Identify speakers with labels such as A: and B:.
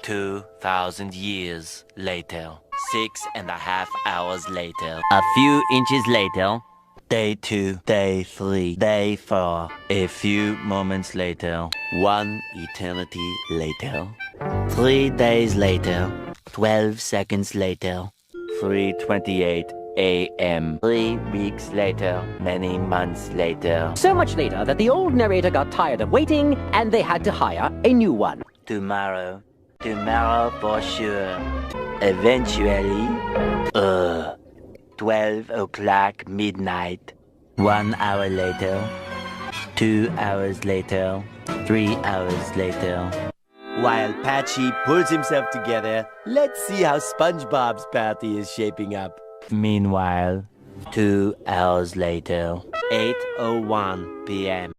A: 2,000 years later. 6.5 hours later. A few inches later. Day 2, Day 3, Day 4. A few moments later. 1 eternity later. 3 days later. 12 seconds later. 3:28 a.m. 3 weeks later. Many months later.
B: So much later that the old narrator got tired of waiting and they had to hire a new one.
A: Tomorrow. Tomorrow for sure. Eventually. 12 o'clock midnight. 1 hour later. 2 hours later. 3 hours later. While Patchy pulls himself together, let's see how SpongeBob's party is shaping up. Meanwhile, 2 hours later. 8:01 p.m.